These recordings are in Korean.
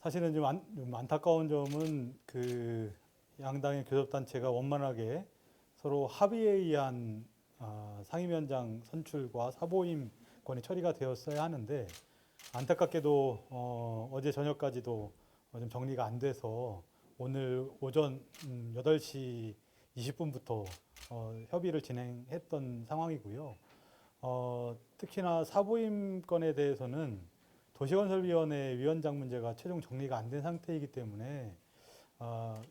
사실은 좀 안타까운 점은 그 양당의 교섭단체가 원만하게 서로 합의에 의한 상임위원장 선출과 사보임권이 처리가 되었어야 하는데 안타깝게도 어제 저녁까지도 좀 정리가 안 돼서 오늘 오전 8시 20분부터 협의를 진행했던 상황이고요. 특히나 사보임권에 대해서는 도시건설위원회 위원장 문제가 최종 정리가 안 된 상태이기 때문에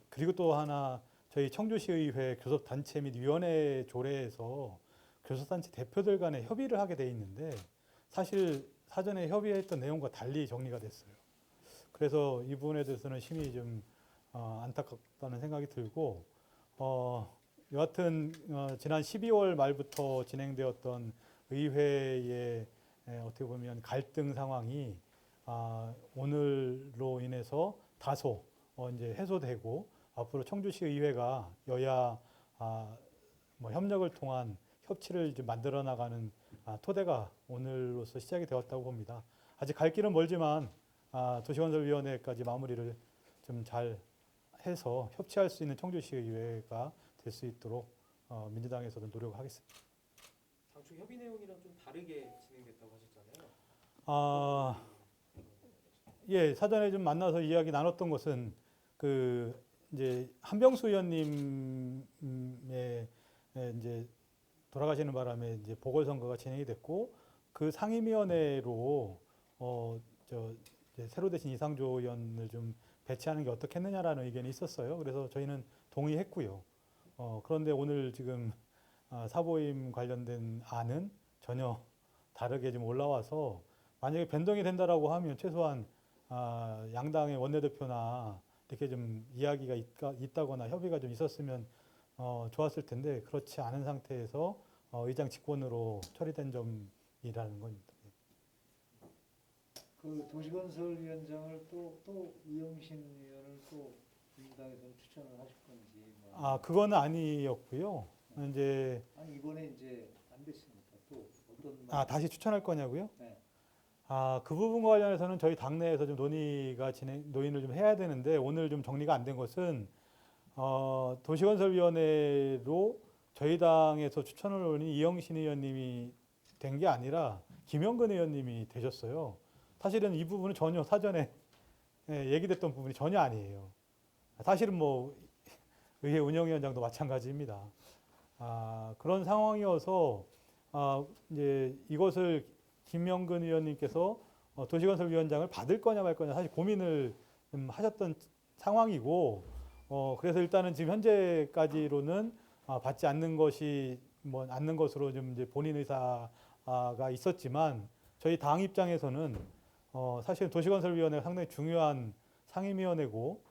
그리고 또 하나 저희 청주시의회 교섭단체 및 위원회 조례에서 교섭단체 대표들 간에 협의를 하게 돼 있는데 사실 사전에 협의했던 내용과 달리 정리가 됐어요. 그래서 이 부분에 대해서는 심히 좀 안타깝다는 생각이 들고 여하튼 지난 12월 말부터 진행되었던 의회의 어떻게 보면 갈등 상황이 오늘로 인해서 다소 이제 해소되고 앞으로 청주시 의회가 여야 뭐 협력을 통한 협치를 좀 만들어 나가는 토대가 오늘로서 시작이 되었다고 봅니다. 아직 갈 길은 멀지만 도시건설위원회까지 마무리를 좀 잘 해서 협치할 수 있는 청주시 의회가 될 수 있도록 민주당에서도 노력하겠습니다. 당초 협의 내용이랑 좀 다르게 진행됐다고 하셨잖아요. 예, 사전에 좀 만나서 이야기 나눴던 것은 그 이제 한병수 의원님의 이제 돌아가시는 바람에 이제 보궐선거가 진행이 됐고 그 상임위원회로 이제 새로 되신 이상조 의원을 좀 배치하는 게 어떻겠느냐라는 의견이 있었어요. 그래서 저희는 동의했고요. 그런데 오늘 지금 사보임 관련된 안은 전혀 다르게 좀 올라와서 만약에 변동이 된다라고 하면 최소한 양당의 원내대표나 이렇게 좀 이야기가 있다거나 협의가 좀 있었으면 좋았을 텐데 그렇지 않은 상태에서 의장 직권으로 처리된 점이라는 겁니다. 그 도시건설위원장을 또 이영신 의원을 또 민주당에서는 추천을 하실 건지 뭐. 그거는 아니었고요. 이제 아니 이번에 이제 안 됐습니까? 또 어떤 다시 추천할 거냐고요? 네. 그 부분과 관련해서는 저희 당내에서 좀 논의를 좀 해야 되는데 오늘 좀 정리가 안 된 것은 도시건설위원회로 저희 당에서 추천을 올린 이영신 의원님이 된 게 아니라 김영근 의원님이 되셨어요. 사실은 이 부분은 전혀 사전에 얘기됐던 부분이 전혀 아니에요. 사실은 뭐 의회 운영위원장도 마찬가지입니다. 그런 상황이어서 이제 이것을 김영근 의원님께서 도시건설위원장을 받을 거냐 말 거냐 사실 고민을 하셨던 상황이고 그래서 일단은 지금 현재까지로는 받지 않는 것이 뭐 않는 것으로 좀 이제 본인 의사가 있었지만 저희 당 입장에서는 사실 도시건설위원회가 상당히 중요한 상임위원회고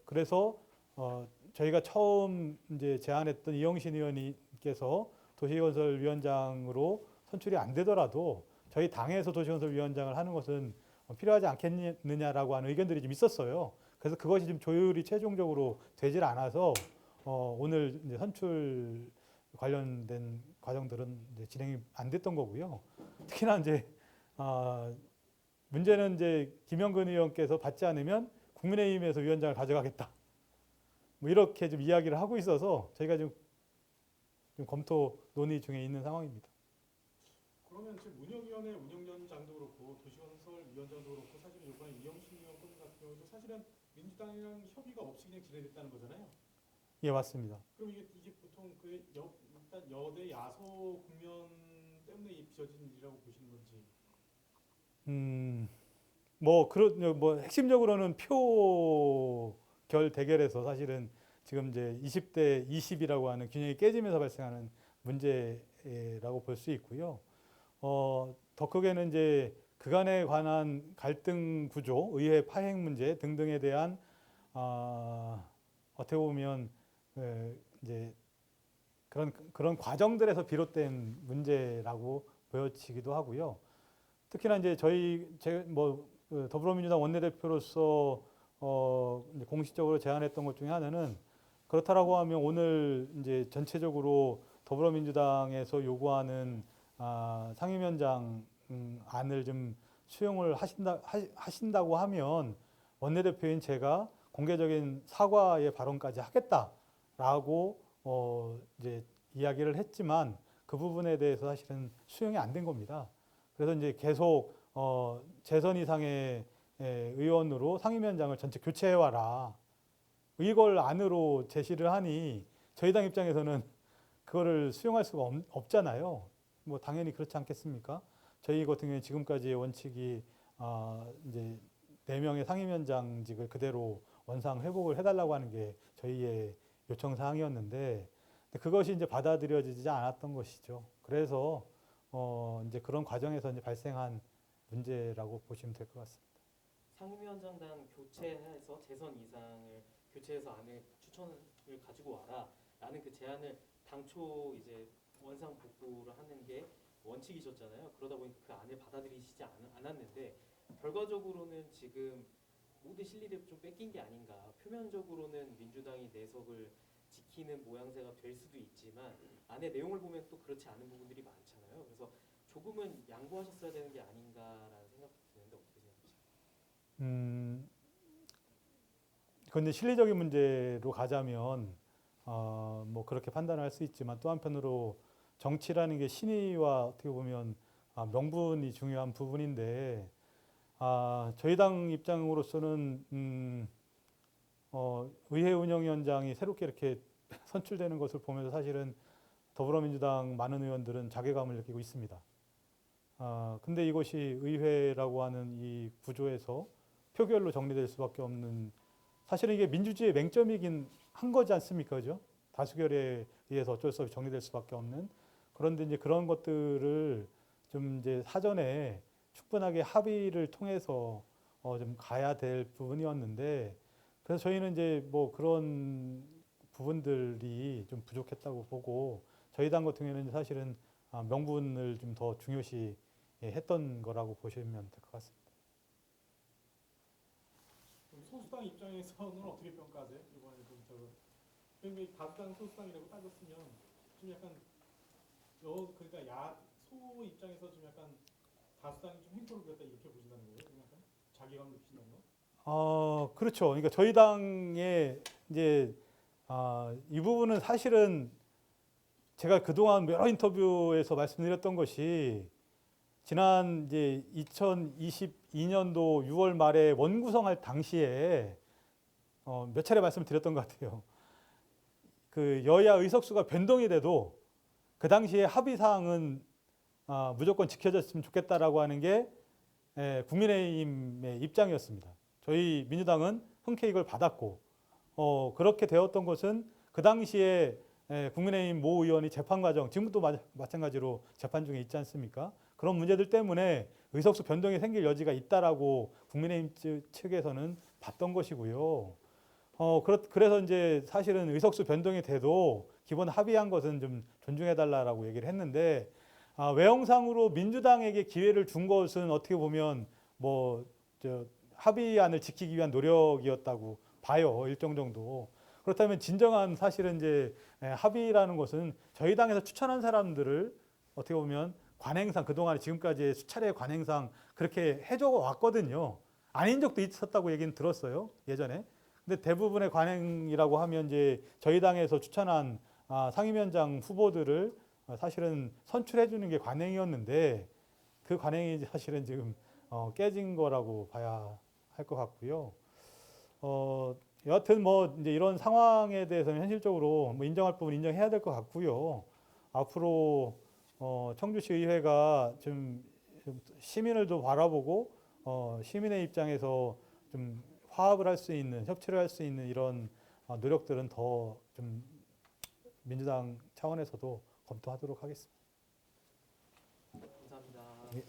그래서 저희가 처음 이제 제안했던 이영신 의원님께서 도시건설위원장으로 선출이 안 되더라도 저희 당에서 도시건설위원장을 하는 것은 필요하지 않겠느냐라고 하는 의견들이 좀 있었어요. 그래서 그것이 좀 조율이 최종적으로 되질 않아서 오늘 이제 선출 관련된 과정들은 이제 진행이 안 됐던 거고요. 특히나 이제 문제는 이제 김영근 의원께서 받지 않으면 국민의힘에서 위원장을 가져가겠다. 뭐 이렇게 좀 이야기를 하고 있어서 저희가 좀 검토 논의 중에 있는 상황입니다. 그러면 지금 운영위원회 운영위원장도 그렇고 도시건설위원장도 그렇고 사실은 이번에 이영신 의원 건 같은 경우도 사실은 민주당이랑 협의가 없이 그냥 진행됐다는 거잖아요. 예, 맞습니다. 그럼 이게 보통 일단 여대 야소 국면 때문에 빚어진 일이라고 보시는 건지. 뭐 핵심적으로는 표결 대결에서 사실은 지금 이제 20대 20이라고 하는 균형이 깨지면서 발생하는 문제라고 볼 수 있고요. 더 크게는 이제 그간에 관한 갈등 구조, 의회 파행 문제 등등에 대한 어떻게 보면 이제 그런 과정들에서 비롯된 문제라고 보여지기도 하고요. 특히나 이제 더불어민주당 원내대표로서 이제 공식적으로 제안했던 것 중에 하나는 그렇다라고 하면 오늘 이제 전체적으로 더불어민주당에서 요구하는 상임위원장 안을 좀 수용을 하신다고 하면 원내대표인 제가 공개적인 사과의 발언까지 하겠다라고 이제 이야기를 했지만 그 부분에 대해서 사실은 수용이 안 된 겁니다. 그래서 이제 계속 재선 이상의 의원으로 상임위원장을 전체 교체해와라. 이걸 안으로 제시를 하니 저희 당 입장에서는 그거를 수용할 수가 없잖아요. 뭐 당연히 그렇지 않겠습니까? 저희 같은 경우에 지금까지의 원칙이 이제 4명의 상임위원장직을 그대로 원상 회복을 해달라고 하는 게 저희의 요청 사항이었는데 그것이 이제 받아들여지지 않았던 것이죠. 그래서 이제 그런 과정에서 이제 발생한 문제라고 보시면 될 것 같습니다. 상임위원장단 교체해서 재선 이상을 교체해서 안에 추천을 가지고 와라라는 그 제안을 당초 이제 원상 복구를 하는 게 원칙이셨잖아요. 그러다 보니까 그 안을 받아들이시지 않았는데 결과적으로는 지금 모든 실리를 좀 뺏긴 게 아닌가. 표면적으로는 민주당이 내석을 지키는 모양새가 될 수도 있지만 안에 내용을 보면 또 그렇지 않은 부분들이 많잖아요. 그래서 조금은 양보하셨어야 되는 게 아닌가라는 생각도 드는데 어떻게 생각하세요? 그런데 실리적인 문제로 가자면 뭐 그렇게 판단을 할 수 있지만 또 한편으로 정치라는 게 신의와 어떻게 보면 명분이 중요한 부분인데 저희 당 입장으로서는 의회 운영위원장이 새롭게 이렇게 선출되는 것을 보면서 사실은 더불어민주당 많은 의원들은 자괴감을 느끼고 있습니다. 근데 이것이 의회라고 하는 이 구조에서 표결로 정리될 수밖에 없는 사실은 이게 민주주의의 맹점이긴 한 거지 않습니까? 그죠? 다수결에 의해서 어쩔 수 없이 정리될 수밖에 없는 그런데 이제 그런 것들을 좀 이제 사전에 충분하게 합의를 통해서 좀 가야 될 부분이었는데 그래서 저희는 이제 뭐 그런 부분들이 좀 부족했다고 보고 저희 당 같은 경우에는 사실은 명분을 좀 더 중요시 했던 거라고 보시면 될 것 같습니다. 그럼 소수당 입장에서는 어떻게 평가하세요? 이번에 좀 그러니까 다수당 소수당이라고 따졌으면 좀 약간 그러니까 소 입장에서 좀 약간 다수당이 좀 횡포를 부렸다 이렇게 보신다는 거예요? 좀 약간 자괴감 느끼신다는 거? 그렇죠. 그러니까 저희 당의 이제 이 부분은 사실은 제가 그동안 여러 인터뷰에서 말씀드렸던 것이 지난 이제 2022년도 6월 말에 원구성할 당시에 몇 차례 말씀드렸던 것 같아요. 그 여야 의석수가 변동이 돼도 그 당시에 합의 사항은 무조건 지켜졌으면 좋겠다라고 하는 게 국민의힘의 입장이었습니다. 저희 민주당은 흔쾌히 이걸 받았고 그렇게 되었던 것은 그 당시에 국민의힘 모 의원이 재판 과정 지금도 마찬가지로 재판 중에 있지 않습니까? 그런 문제들 때문에 의석수 변동이 생길 여지가 있다라고 국민의힘 측에서는 봤던 것이고요. 그래서 이제 사실은 의석수 변동이 돼도 기본 합의한 것은 좀 존중해달라고 얘기를 했는데 외형상으로 민주당에게 기회를 준 것은 어떻게 보면 합의안을 지키기 위한 노력이었다고 봐요. 일정 정도. 그렇다면 진정한 사실은 이제 합의라는 것은 저희 당에서 추천한 사람들을 어떻게 보면 관행상 그동안 지금까지 수차례 관행상 그렇게 해줘 왔거든요. 아닌 적도 있었다고 얘기는 들었어요. 예전에. 근데 대부분의 관행이라고 하면 이제 저희 당에서 추천한 상임위원장 후보들을 사실은 선출해 주는 게 관행이었는데 그 관행이 사실은 지금 깨진 거라고 봐야 할 것 같고요. 여하튼 뭐 이제 이런 상황에 대해서는 현실적으로 뭐 인정할 부분 인정해야 될 것 같고요. 앞으로 청주시 의회가 좀 시민을 좀 바라보고 시민의 입장에서 좀 화합을 할 수 있는 협치를 할 수 있는 이런 노력들은 더 좀 민주당 차원에서도 검토하도록 하겠습니다. 감사합니다. 예.